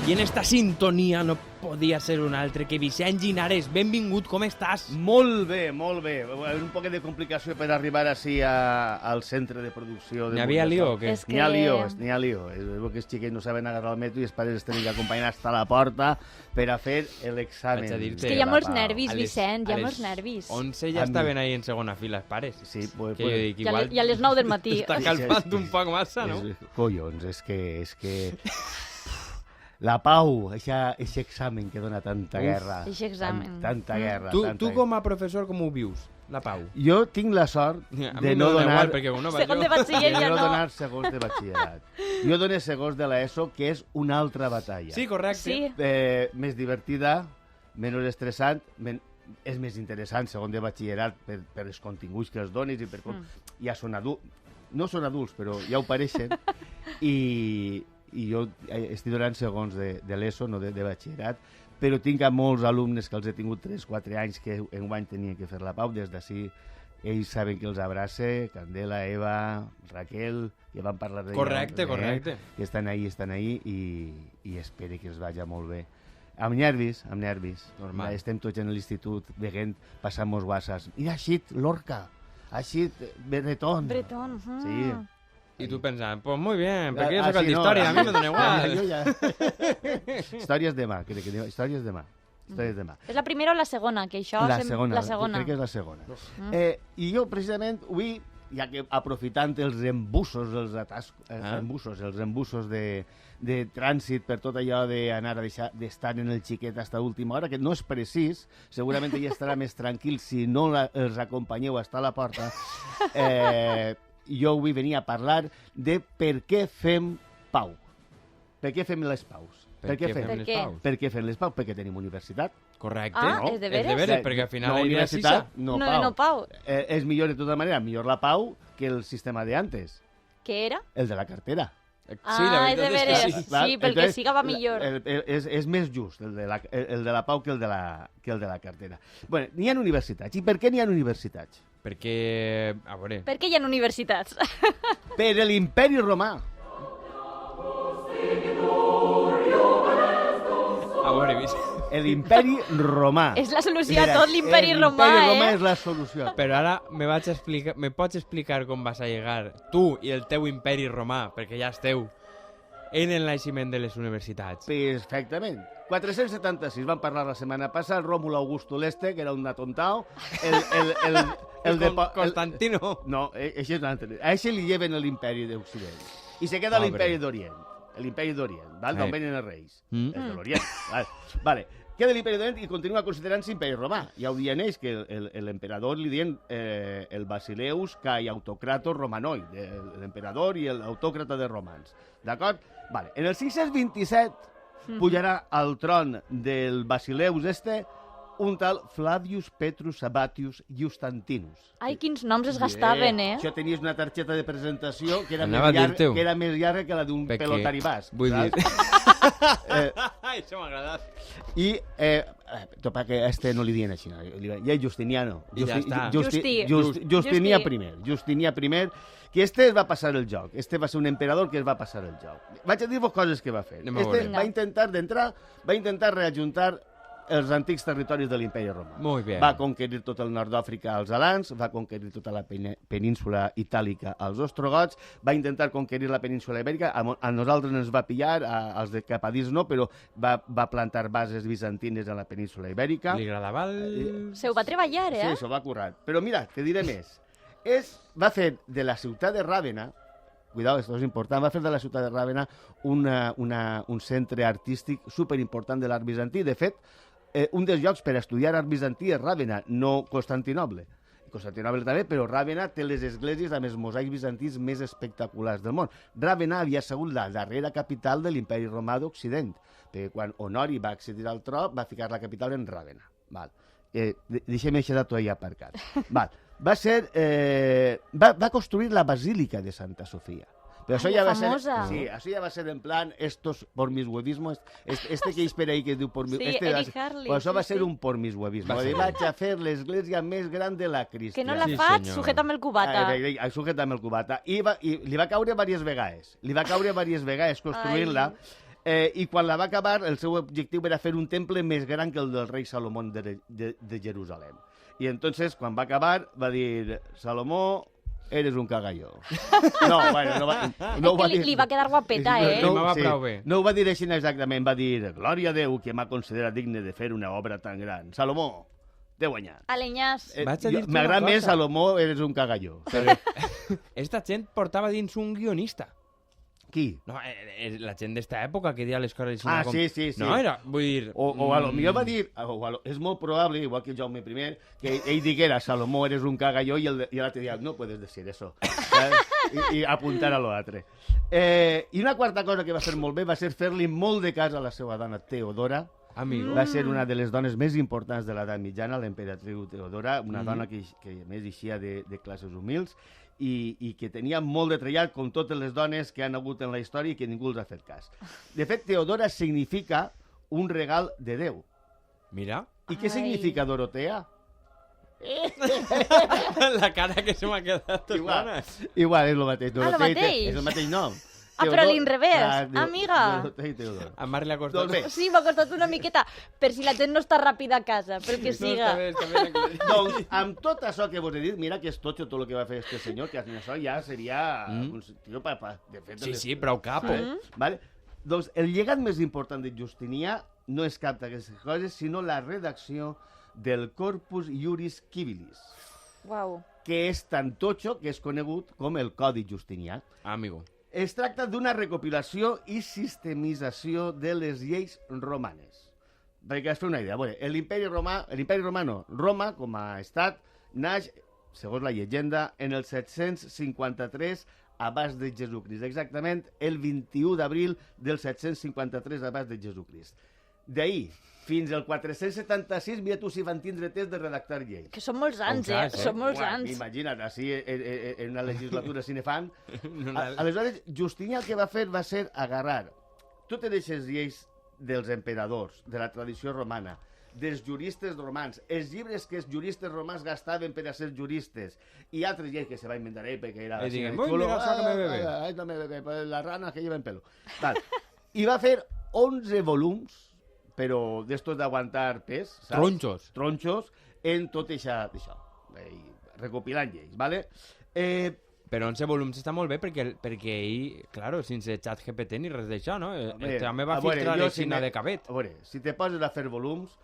I en esta sintonia no podia ser un altre que Vicent Ginares. Benvingut, com estàs? Molt bé, molt bé. Un poc de complicació per arribar així al centre de producció. N'hi havia lío o què? N'hi ha lío, n'hi ha lío. És que els xiquets no saben agarrar el metro i els pares els tenen que acompanyar fins a la porta per a fer l'examen. És que hi ha molts nervis, Vicent, hi ha molts nervis. 11 ja estaven ahí en segona fila, els pares. Sí, pues, que jo dic, igual... I a les 9 del matí. Està calfant un poc massa, no? Collons, és que... La Pau, aquest examen que dona tanta guerra. Aquest examen. Tanta guerra. Tu com a professor com ho vius, la Pau? Jo tinc la sort de no donar... Segon de batxiller ja no. De no donar segons de batxillerat. Jo dono segons de l'ESO, que és una altra batalla. Sí, correcte. Sí. Més divertida, menys estressant, és més interessant segon de batxillerat per els continguts que els donis i per com ja són adults. No són adults, però ja ho pareixen. I jo estic donant segons de l'ESO, no de batxillerat, però tinc a molts alumnes que els he tingut 3-4 anys que enguany tenien que fer la Pau. Des d'ací ells saben que els abrace, Candela, Eva, Raquel, que van parlar d'ella. Correcte. Que estan ahí i espero que els vagi molt bé. Amb nervis. Normal. Estem tots en l'institut veient passar molts guasses. Mira, així, Lorca, així, Bretón. Sí. I tu pensant, pues muy bien, perquè jo soc el d'història, a mi me dona igual. Històries demà, crec que històries demà. És la primera o la segona? Que això la segona. Crec que és la segona. I jo, precisament, avui, ja que aprofitant els embussos, els embussos de trànsit per tot allò d'anar a deixar d'estar en el xiquet fins a última hora, que no és precís, segurament ell estarà més tranquil si no els acompanyeu fins a la porta, jo avui venia a parlar de per què fem pau. Per què fem les paus? Per què fem les paus? Per què fem les paus? Perquè tenim universitat. Correcte. Ah, és de veres? Perquè al final no, hi ha universitat, no pau. És millor de tota manera, millor la pau que el sistema de antes. Què era? El de la cartera. Sí, la és de veritat és veres. que sí. Sí, perquè siga va millor. És més just el de la pau que el de la cartera. Bueno, n'hi ha universitats. I per què n'hi ha universitats? Perquè, a veure... Per què hi ha universitats? Per l'imperi romà. A veure, L'imperi romà. És la solució a tot l'imperi romà, L'imperi romà és la solució. Però ara me pots explicar com vas a llegar tu i el teu imperi romà, perquè ja esteu en el naixement de les universitats. Perfectament. 476, vam parlar la setmana passada, el Ròmul Augusto l'Este, que era un atontao, el de Constantino. No, això és un altre. A això li lleven l'imperi d'Occident. I se queda l'imperi d'Orient. L'imperi d'Orient, d'on venen els reis. És de l'Orient. Vale. Queda l'imperi d'Orient i continua considerant-se imperi romà. Ja ho diuen ells, que l'emperador li diuen el Basileus Cai Autocrator Romanoi, l'emperador i l'autòcrata de romans. D'acord? Vale. En el 627 pujarà al tron del Basileus un tal Flavius Petrus Sabatius Iustantinus. Ai, quins noms es gastaven, Això tenies una targeta de presentació que era més llarga que la d'un pelotari basc. Vull dir... Això m'ha agradat. I, perquè a este no li diuen així, ja Justiniano. I ja està. Justinià primer, que este va passar el joc. Este va ser un emperador que es va passar el joc. Vaig a dir-vos coses que va fer. Este va intentar reajuntar els antics territoris de l'imperi romà. Molt bé. Va conquerir tot el nord d'Àfrica als alans, va conquerir tota la península itàlica als ostrogots, va intentar conquerir la península ibèrica, a nosaltres ens va pillar, als de cap a dins no, però va plantar bases bizantines a la península ibèrica. Li agradava el... Se ho va treballar, Sí, s'ho va currar. Però mira, te diré més. Va fer de la ciutat de Ràvena, cuidado, esto és important, va fer de la ciutat de Ràvena un centre artístic superimportant de l'art bizantí. De fet, un dels llocs per estudiar art bizantí és Ràvena, no Constantinoble. Constantinoble també, però Ràvena té les esglésies amb els mosaics bizantins més espectaculars del món. Ràvena havia sigut la darrera capital de l'imperi romà d'Occident, perquè quan Honori va accedir al tro va ficar la capital en Ràvena. Deixem això dato ahí aparcat. Va construir la basílica de Santa Sofia. Però això ja va ser, sí, això ja va ser en plan estos por mis huevismos, este que espera ahí que diu por mis... Sí, Eric Harley. Pues això va ser un por mis huevismos. Vaig a fer l'església més gran de la cristiana. Que no la faig, sujeta'm el cubata. Sujeta'm el cubata. I li va caure diverses vegades. Construir-la. I quan la va acabar, el seu objectiu era fer un temple més gran que el del rei Salomó de Jerusalem. I entonces, quan va acabar, va dir, Salomó, eres un cagalló. No, bueno, no ho va dir. Li va quedar guapeta, Rimava prou bé. No ho va dir així exactament, va dir, glòria a Déu que m'ha considerat digne de fer una obra tan gran. Salomó, t'he guanyat. Alenyàs. Vaig a dir-te una M'agrada més cosa. Salomó, eres un cagalló. Però esta gent portava dins un guionista. Qui? No, la gent d'esta època que dia les coses... Ah, sí. No, era, vull dir... O a lo millor va dir, és molt probable, igual que Jaume I, que ell diguera, Salomó, eres un cagalló, i l'altre dia, no puedes decir eso. I apuntar a l'altre. I una quarta cosa que va fer molt bé va ser fer-li molt de cas a la seva dona Teodora. Amigo. Va ser una de les dones més importants de l'edat mitjana, l'emperatriu Teodora, una dona que a més eixia de classes humils, i que tenia molt de trellat, com totes les dones que han hagut en la història i que ningú els ha fet cas. De fet, Teodora significa un regal de Déu. Mira. I què significa Dorotea? La cara que se m'ha quedat Igual. bona. Igual, és el mateix. Ah, lo Dorotea mateix? és el mateix nom. Ah, però a l'inrevés. Clar, Amiga. Dorotea i Teodora. A Mar li ha costat... Doncs bé, Sí, m'ha costat una miqueta, per si la gent no està ràpida a casa, però que siga. està bé, doncs, amb tot això que vos he dit, mira que és totxo tot el que va fer este senyor, que això ja seria un tio de fet... Sí, prou capo. Vale? Doncs el llegat més important de Justinià no és cap d'aquestes coses, sinó la redacció del Corpus Iuris Civilis, Uau. que és tan totxo que és conegut com el Codi Justinià. Amigo. Es tracta d'una recopilació i sistemització de les lleis romanes. Perquè es fa una idea. Bueno, l'imperi romà, Roma, com a estat, naix, segons la llegenda, en el 753 abans de Jesucrist. Exactament el 21 d'abril del 753 abans de Jesucrist. D'ahir fins al 476, mira tu si van tindre temps de redactar lleis. Que són molts anys, Molts anys, Són molts anys. Imagina't, així en una legislatura si ne fan. Aleshores, Justinià el que va fer va ser agarrar totes aquestes lleis dels emperadors, de la tradició romana, dels juristes romans, els llibres que els juristes romans gastaven per a ser juristes, i altres lleis que se va inventar ell, perquè era... Diguem, mira això que me bebe. Ai, no me bebe, la rana que lleva en pelo. Val. I va fer 11 volums, però d'estos d'aguantar pes, saps? Tronxos, en tot això, recopilant lleis, ¿vale? Però 11 volums està molt bé perquè ell, claro, sense xat GPT ni res d'això, no? També va filtrar l'eixina de cabet. A veure, si te poses a fer volums,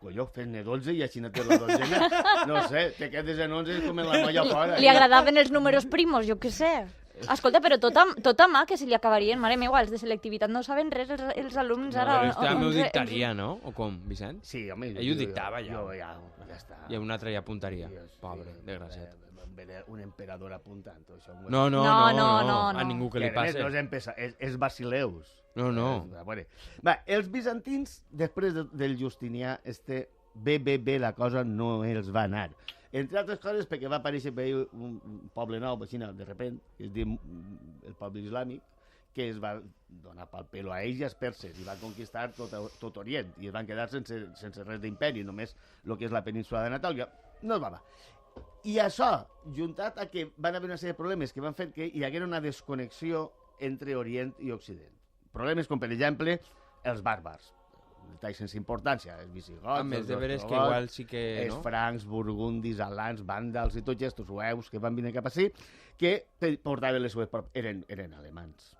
colló, fes-ne 12 i així no té la dotzena. No sé, te quedes en 11 com en la molla fora. Li agradaven els números primos, jo què sé. Escolta, però tota mà que se li acabarien, mare meva, els de selectivitat no saben res, els alumnes ara... Però també ho dictaria, no? O com, Vicent? Sí, home... Ell ho dictava ja. Ja està. I un altre ja apuntaria. Pobre, desgraciat. Un emperador apuntant. No, a ningú que li passe. És Basileus. No. Va, els bizantins, després del Justinià, bé, la cosa no els va anar. Entre altres coses, perquè va aparèixer per ahí un poble nou, de repent, que es diu el poble islàmic, que es va donar pel pelo a ells i als perses, i van conquistar tot Orient, i es van quedar sense res d'imperi, només el que és la península d'Anatòlia. No es va. I això, juntat a que van haver una sèrie de problemes que van fer que hi haguera una desconnexió entre Orient i Occident. Problemes com, per exemple, els bàrbars. Detalls sense importància, els visigots, a més de veres que igual sí que... Els francs, burgundis, alans, vàndals i tots aquests sueus que van venir cap ací, que portaven les seues... Eren alemans.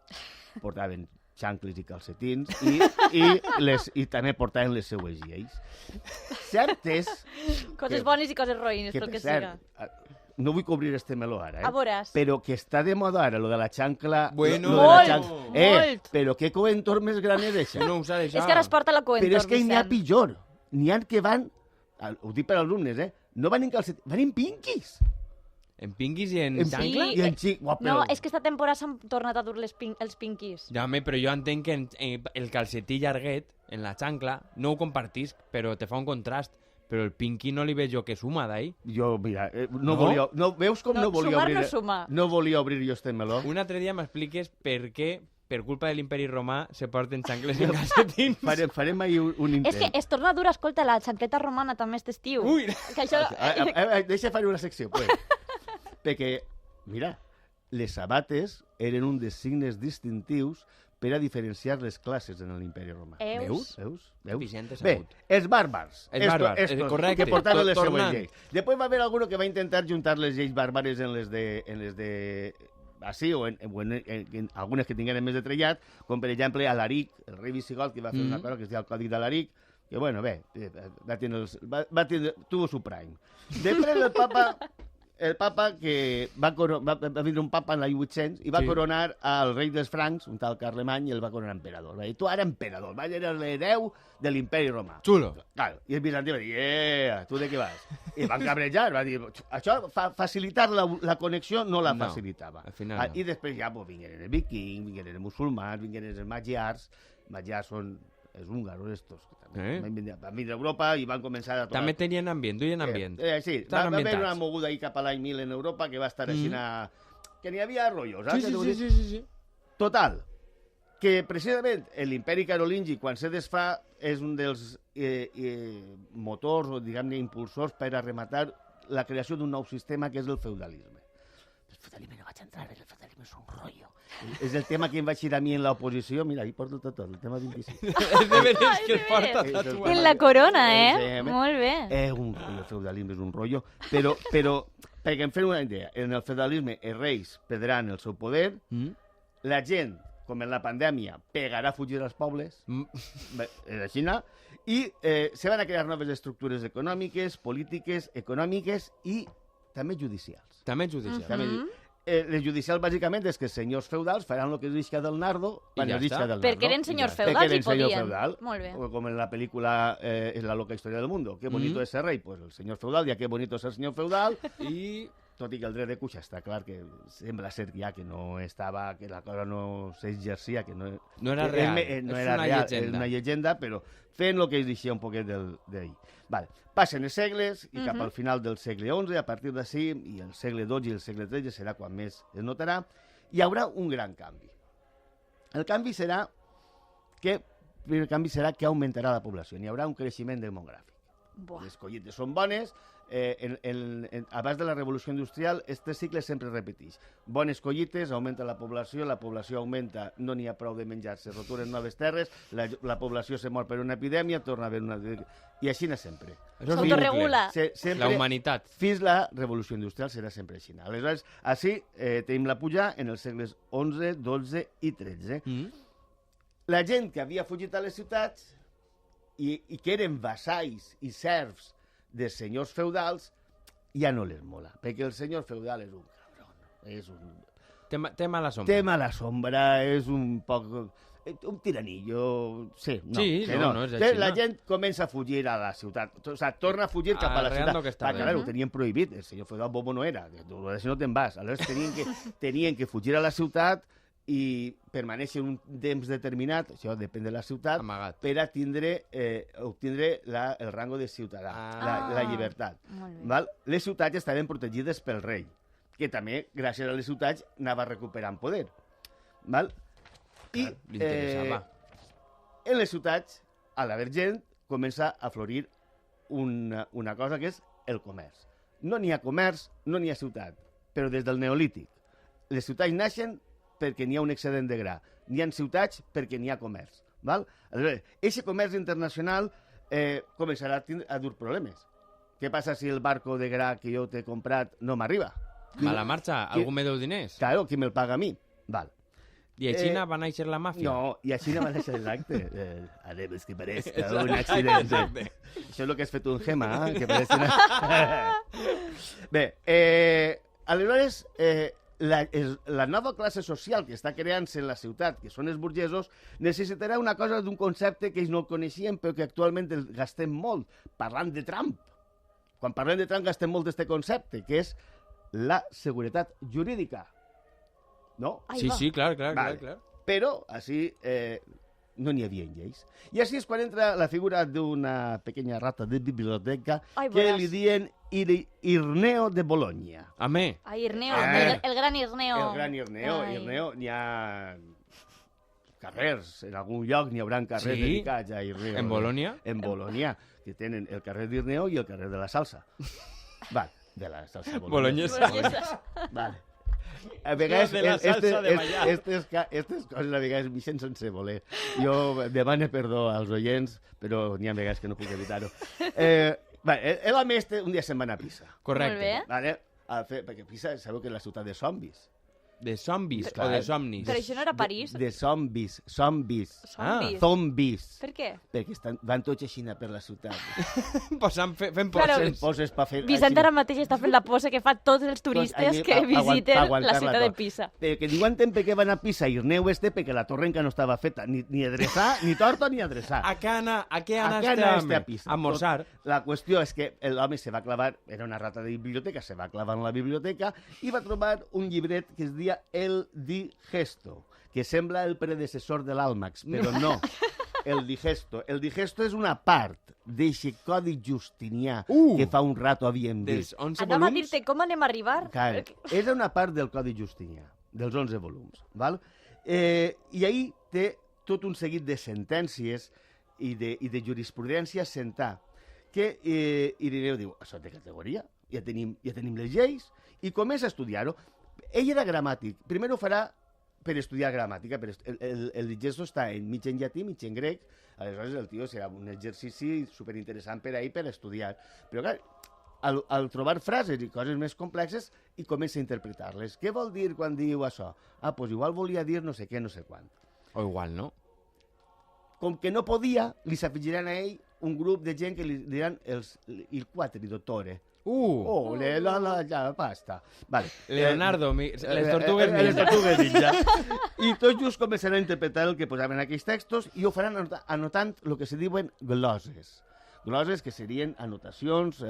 Portaven xancles i calcetins i també portaven les seues lleis. Cert és... Coses bones i coses roïnes, pel que siga. No vull cobrir este meló ara, A veuràs. però que està de moda ara, lo de la xancla... Bueno, molt. Però què coentor més gran és això? No ho s'ha deixat. És que ara es porta la coentor, Però és que n'hi ha Vicent. pitjor. N'hi ha que van... Ho dic per alumnes, no van en calcet, van en pinquis. En pinguis i en En xancla? i en xic. No, és que esta temporada s'han tornat a dur els pinquis. Ja, home, però jo entenc que el calcetí llarguet, en la xancla, no ho compartisc, però te fa un contrast. Però el pinqui no li veig jo que suma d'ahí. Jo, mira, no No? volia... No, veus com no volia sumar obrir... no suma. No volia obrir jo este meló. Un altre dia m'expliques per què, per culpa de l'imperi romà, se porten xancles en calcetins. Farem ahir un intent. És que es torna a dur, escolta, la xancleta romana també este estiu. Ui! Que això... Deixa fer una secció, pues. Perquè, mira, les sabates eren un dels signes distintius per a diferenciar les classes en l'imperi romà. Veus? Veus? Vicente Bé, Sabut. els bàrbars. Els bàrbars, correcte. Que portaven les Tornant. seues lleis. Després va haver algú que va intentar juntar les lleis bàrbares en les de així, o en algunes que tingueren més de trellat, com per exemple Alaric, el rei visigot, que va fer una cosa que es diu el Còdic d'Alaric, que, bueno, bé, tuvo su prime. Després el papa que va vindre un papa en l'any 800 i va coronar al rei dels francs, un tal Carlemany, i el va coronar emperador. Va dir, tu ara emperador, va ser l'hereu de l'imperi romà. Xulo. Claro, i el bizantí va dir, tu de què vas? I van cabrejar, va dir, això, facilitar la connexió no la facilitava. al final no. I després ja vingueren els vikings, vingueren els musulmans, vingueren els magiars són els húngaros estos, que també van vindre a Europa i van començar a tocar... També tenien ambient, duien ambient. Sí, va haver una moguda ahí cap a l'any 1000 en Europa que va estar així que n'hi havia rotllos, Sí. Total, que precisament l'imperi carolingi, quan se desfà, és un dels motors o, diguem-ne, impulsors per a rematar la creació d'un nou sistema que és el feudalisme. El feudalisme no vaig entrar, el feudalisme és un rotllo. És el tema que em vaig ir a mi en l'oposició. Mira, ahí porto tot, el tema 25. És de veres que el porta tatuat. En la corona, Molt bé. Un rotllo, el feudalisme és un rotllo. Però perquè em fem una idea, en el feudalisme els reis perdran el seu poder, la gent, com en la pandèmia, pegarà a fugir als pobles, és així, i se van a crear noves estructures econòmiques, polítiques, econòmiques i també judicials. També judicial. Les judicials, bàsicament, és que els senyors feudals faran el que és l'isca del nardo quan és l'isca del nardo. Perquè eren senyors feudals i podien. Molt bé. Com en la pel·lícula Es la loca historia del mundo. Qué bonito es ser rei. Pues el senyor feudal, ja que bonito es ser senyor feudal. I tot i que el dret de cuixa està clar que sembla ser ja que no estava, que la cosa no s'exercia, que no era real. No era real, és una llegenda, però fent el que es deixia un poquet d'ahir. Vale. Passen els segles i cap al final del segle XI, a partir d'ací, i el segle XII i el segle XIII serà quan més es notarà, hi haurà un gran canvi. El primer canvi serà que augmentarà la població, hi haurà un creixement demogràfic. Les collites són bones, abans de la revolució industrial, este cicle sempre repeteix. Bones collites, augmenta la població augmenta, no n'hi ha prou de menjar, se roturen noves terres, la població se mor per una epidèmia, torna a haver una... I així sempre. S'autoregula. La humanitat. Fins la revolució industrial serà sempre així. Aleshores, així tenim la puja en els segles XI, XII i XIII. La gent que havia fugit a les ciutats i que eren vassalls i serfs de senyors feudals, ja no les mola, perquè el senyor feudal és un cabrón, Té mala sombra. Té mala sombra, és un poc... un tiranillo... Sí, no. Sí, no, és així. La gent comença a fugir a la ciutat, o sigui, torna a fugir cap a la ciutat. Perquè, ho tenien prohibit, el senyor feudal bobo no era, si no te'n vas. Aleshores tenien que fugir a la ciutat i permanèixer un temps determinat, això depèn de la ciutat, amagat, per a obtindre el rango de ciutadà, la llibertat. Les ciutats estaven protegides pel rei, que també, gràcies a les ciutats, anava recuperant poder. I en les ciutats, a l'haver gent, comença a florir una cosa que és el comerç. No n'hi ha comerç, no n'hi ha ciutat, però des del Neolític. Les ciutats naixen perquè n'hi ha un excedent de gra. N'hi ha ciutats perquè n'hi ha comerç. Aleshores, aquest comerç internacional començarà a dur problemes. Què passa si el barco de gra que jo t'he comprat no m'arriba? Mala marxa, algú me deu diners. Claro, qui me'l paga a mi? I a Xina va néixer la màfia? No, i a Xina va néixer l'acte. Haremos que parezca un accidente. Això és el que has fet un gema, que parezca... Bé, aleshores... La nova classe social que està creant-se en la ciutat, que són els burgesos, necessitarà una cosa d'un concepte que ells no coneixien, però que actualment el gastem molt, parlant de Trump. Quan parlem de Trump gastem molt d'aquest concepte, que és la seguretat jurídica. No? Sí, clar. Però, així, no n'hi havia lleis. I així és quan entra la figura d'una pequeña rata de biblioteca que li diuen Irneo de Bologna. Amé. Irneo, el gran Irneo. El gran Irneo. N'hi ha carrers, en algun lloc n'hi haurà carrers dedicats a Irneo. En Bologna? En Bologna, que tenen el carrer d'Irneo i el carrer de la salsa. De la salsa bolognesa. Vale. A vegades, de la salsa de ballar. Estes coses a vegades m'ixen sense voler. Jo demano perdó als oients, però n'hi ha vegades que no puc evitar-ho. L'home un dia se'n va anar a Pisa. Correcte. Molt bé. Vale? Perquè Pisa sabeu que és la ciutat de zombis. De zombis Clar. o de somnis? Però això no era París? De zombis. Zombis. Zombis. Zombis. Per què? Perquè van tots així per la ciutat. Fent Claro. poses. Poses per fer... Vicent ara mateix està fent la pose que fa tots els turistes que visiten la ciutat de Pisa. Perquè diuen per què van a Pisa i neu perquè la torre encara no estava feta, ni adreçar, ni torta ni adreçar. A què A anaste a Pisa. a almorzar? La qüestió és que l'home se va clavar, era una rata de biblioteca, se va clavar en la biblioteca i va trobar un llibret que es deia El Digesto, que sembla el predecessor de l'Àlmax, però no. El Digesto. El Digesto és una part d'eixe codi justinià que fa un rato havíem Dels vist. 11 Anem a volums? dir-te com anem a arribar. Clar, és una part del codi justinià, dels 11 volums. Val? I ahir té tot un seguit de sentències i de jurisprudència a sentar, que Irineu diu, això té categoria, ja tenim les lleis, i comença a estudiar-ho. Ell era gramàtic. Primer ho farà per estudiar gramàtica. El Digesto està mig en llatí, mig en grec. Aleshores, el tio serà un exercici superinteressant per a ell per estudiar. Però, clar, al trobar frases i coses més complexes, i comença a interpretar-les. Què vol dir quan diu això? Doncs igual volia dir no sé què, no sé quant. O igual, no? Com que no podia, li s'afegiran a ell un grup de gent que li diran il quadridottore. La pasta. Vale. Leonardo, les tortugues Les ninja. tortugues ninja. I tot just començaran a interpretar el que posaven en aquells textos i ho faran anotant el que se diuen gloses. Gloses que serien anotacions,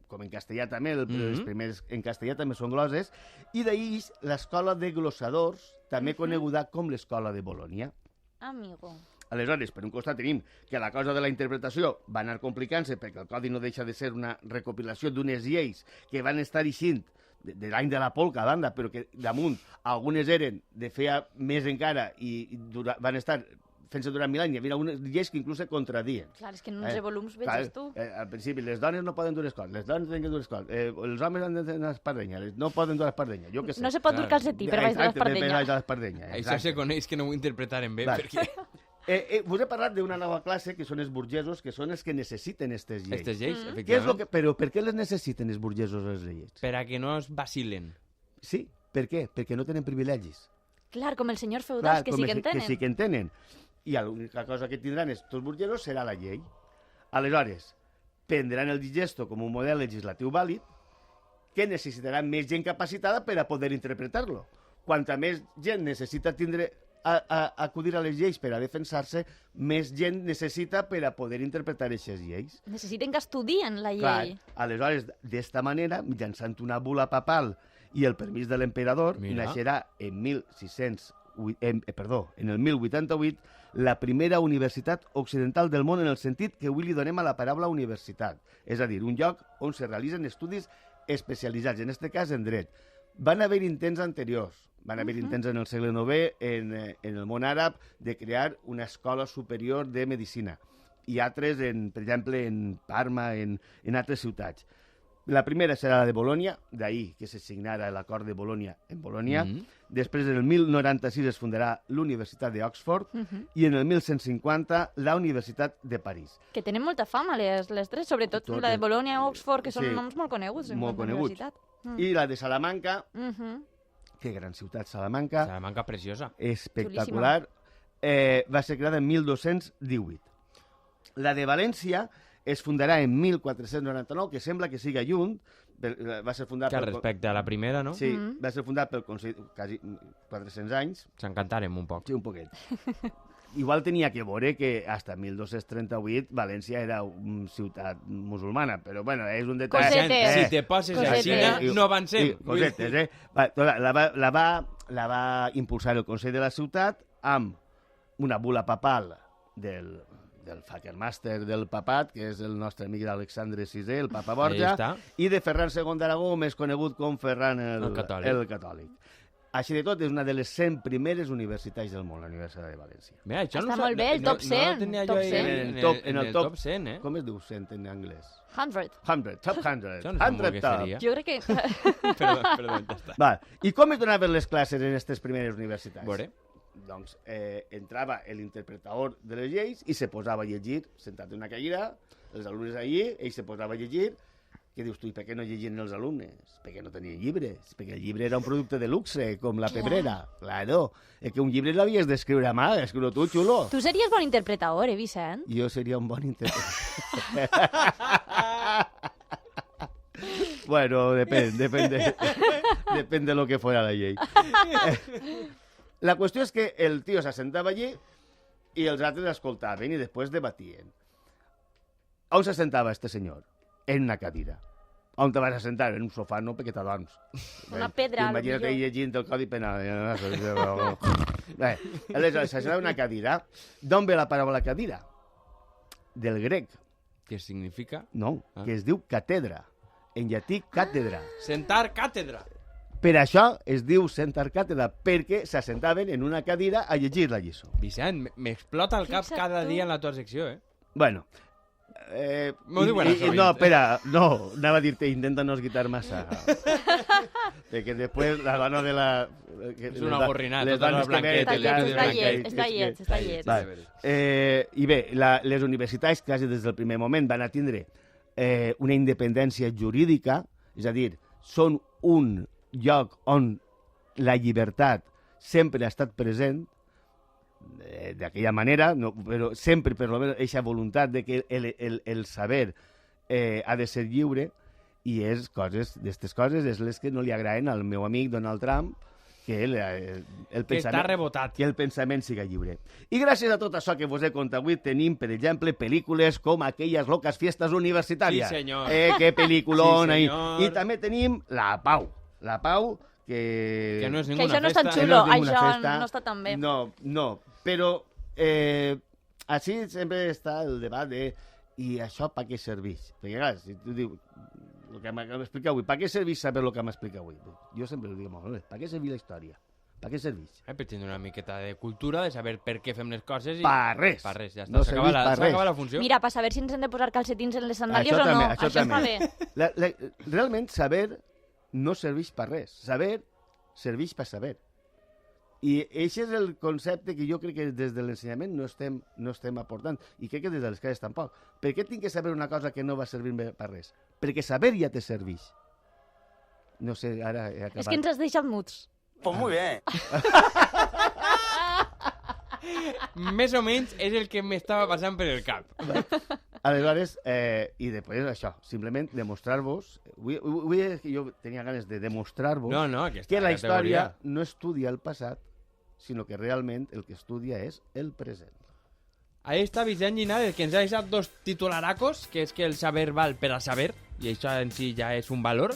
com en castellà també, els primers en castellà també són gloses, i d'ahir l'escola de glossadors, també coneguda com l'escola de Bolònia. Amigo. Aleshores, per un costat tenim que la cosa de la interpretació va anar complicant-se perquè el codi no deixa de ser una recopilació d'unes lleis que van estar eixint de l'any de la polca, a banda, però que damunt algunes eren de feia més encara i van estar fent-se durant 1000 anys. Hi havia unes lleis que inclús se contradien. Clar, és que en 11 volums veges tu. Al principi, les dones no poden dur escots, les dones tenen que dur escots, els homes han de tenir espardenya, no poden dur espardenya, jo què sé. No se pot dur calcetí per baix de l'espardenya. Això Això se coneix que no ho interpretaren bé, perquè Vos he parlat d'una nova classe que són els burgesos, que són els que necessiten aquestes lleis. aquestes lleis, Què és efectivament, però per què les necessiten els burgesos les lleis? per a que no es vacilen. Sí, per què? Perquè no tenen privilegis. Clar, com els senyors feudals, que sí que en Que tenen. sí que en tenen. I l'única cosa que tindran estos burgesos serà la llei. Aleshores, prendran el Digesto com un model legislatiu vàlid que necessitaran més gent capacitada per a poder interpretar-lo. Quanta més gent necessita acudir a les lleis per a defensar-se, més gent necessita per a poder interpretar aquestes lleis. Necessiten que estudien la Clar, llei. aleshores, d'esta manera, mitjançant una bula papal i el permís de l'emperador, Mira. naixerà en el 1088 la primera universitat occidental del món en el sentit que avui li donem a la paraula universitat, és a dir, un lloc on se realitzen estudis especialitzats, en aquest cas en dret. Van haver intents anteriors, van haver intents en el segle IX en el món àrab de crear una escola superior de medicina i altres, per exemple, en Parma, en altres ciutats. La primera serà la de Bolònia, d'ahir que se signara l'acord de Bolònia en Bolònia. Després, en el 1096, es fundarà l'Universitat d'Oxford i en el 1150 la Universitat de París. Que tenen molta fama, les tres, sobretot Totes. la de Bolònia i Oxford, que són Sí. noms molt coneguts en Molt quant a coneguts. universitat. I la de Salamanca, Mhm. que gran ciutat, Salamanca, Salamanca preciosa. espectacular, va ser creada en 1218. La de València es fundarà en 1499, que sembla que siga lluny, va ser fundat Que respecte a la primera, no? Sí, va ser fundat pel Consell, quasi 400 anys, S'encantarem un poc. sí, un poquet. Igual tenia que veure que hasta 1238 València era una ciutat musulmana, però bueno, és un detall... Cosetes. Si te poses a Cosetes. Xina, no avancem. Sí, cosetes, La va impulsar el Consell de la Ciutat amb una bula papal del Fackermaster del papat, que és el nostre amic d'Alexandre VI, el papa Borja, Ahí està. i de Ferran II d'Aragó, més conegut com Ferran el El catòlic. Catòlic. Així de tot, és una de les 100 primeres universitats del món, la Universitat de València. Mira, això Està molt bé, el top 100, No tenia jo top ahí 100. en el top 100, eh? Com es diu 100 en anglès? 100. 100, top 100. Això no sé molt 100 què top. seria. Jo crec que... Perdó, ja està. Va, i com es donaven les classes en aquestes primeres universitats? Veure. Doncs entrava l'interpretador de les lleis i se posava a llegir, sentat en una cadira, els alumnes allí, ell se posava a llegir. Què dius tu, i per què no llegien els alumnes? Perquè no tenien llibres, perquè el llibre era un producte de luxe, com la pebrera. Claro, és que un llibre l'havies d'escriure a mà, escriu tu, xulo. Tu series bon interpretador, Vicent? Jo seria un bon intèrpret. Bueno, depèn de lo que fuera la llei. La qüestió és que el tio s'assentava allí i els altres escoltaven i després debatien. On s'assentava este senyor? En una cadira. On te vas a sentar? En un sofà, no, perquè t'adorms. Una pedra, Imagina't potser. llegint el Codi Penal. Bé, aleshores, s'assentava en una cadira. D'on ve la paraula cadira? Del grec. Què significa? No, que es diu catedra. En llatí, càtedra. Sentar càtedra. Per això es diu sentar càtedra, perquè s'assentaven en una cadira a llegir la lliçó. Vicent, m'explota el cap Fixa't cada tu. dia en la tua secció, eh? Bueno. M'ho diuen a sovint. No, espera, no, anava a dir-te, intenta no esguitar massa. Perquè després la dona de la... És una gorrinada, les tota la dones que blanqueta, ven, ja, Està ja, lleig, està lleig, està lleig. Vale. I bé, les universitats, quasi des del primer moment, van a tindre una independència jurídica, és a dir, són un lloc on la llibertat sempre ha estat present, d'aquella manera, no, però sempre per aquesta voluntat de que el saber ha de ser lliure, i és d'aquestes coses és les que no li agraden al meu amic Donald Trump, que Que està rebotat. que el pensament siga lliure. I gràcies a tot això que vos he contat avui tenim, per exemple, pel·lícules com Aquelles locas fiestas universitàries. Sí, senyor. Que pel·lículon. Sí, senyor. I també tenim La Pau. La Pau, que no és Que ninguna això no és tan festa. xulo, no és ninguna això festa. no està tan bé. No, però així sempre està el debat de i això per què serveix? Perquè, clar, si tu dius el que m'explica avui, per què serveix saber el que m'explica avui? Jo sempre ho dic molt bé, per què serveix la història? Per què serveix? Per tindre una miqueta de cultura, de saber per què fem les coses i... Per res. Per res, ja està. No S'acaba serveix per res. la funció. Mira, per saber si ens hem de posar calcetins en les sandàlies Això o no. també, Això això està també. bé. Realment, saber no serveix per res. Saber serveix per saber. I aquest és el concepte que jo crec que des de l'ensenyament no estem aportant. I crec que des de les classes tampoc. Per què tinc que saber una cosa que no va servir per res? Perquè saber ja te serveix. No sé, ara he acabat. És que ens has deixat muts. Pues muy bien. Més o menys és el que m'estava passant per el cap. Aleshores, i després això, simplement demostrar-vos, jo tenia ganes de demostrar-vos No, aquesta que la categoria. història no estudia el passat, sinó que realment el que estudia és el present. Ahí està Vicent Llinàs, que ens ha deixat dos titularacos, que és que el saber val per a saber, i això en si ja és un valor,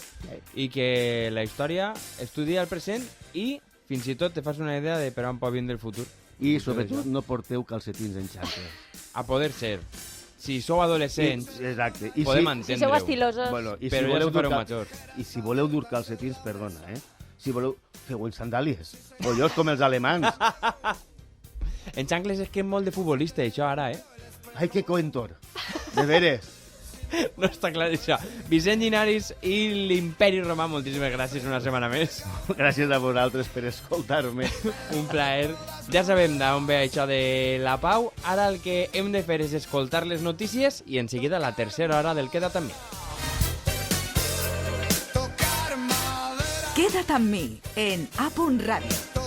i que la història estudia el present i fins i tot te fas una idea de per on pot vindre el futur. I sobretot no porteu calcetins en xantes. A poder ser. Si sou adolescents, Exacte. podem Si entendre-ho. sou estilosos. Bueno, i Però si ja voleu se fareu dur majors. I si voleu dur calcetins, perdona, si voleu, feu en sandàlies. Collons, com els alemans. En xancles és que és molt de futbolista, això, ara, Ai, que coentor. De veres. No està clar, això. Vicent Llinaris i l'Imperi Romà, moltíssimes gràcies una setmana més. Gràcies a vosaltres per escoltar-me. Un plaer. Ja sabem d'on ve això de la Pau. Ara el que hem de fer és escoltar les notícies i en seguida la tercera hora del Queda't amb mi. Quédate amb mi en A.Radio.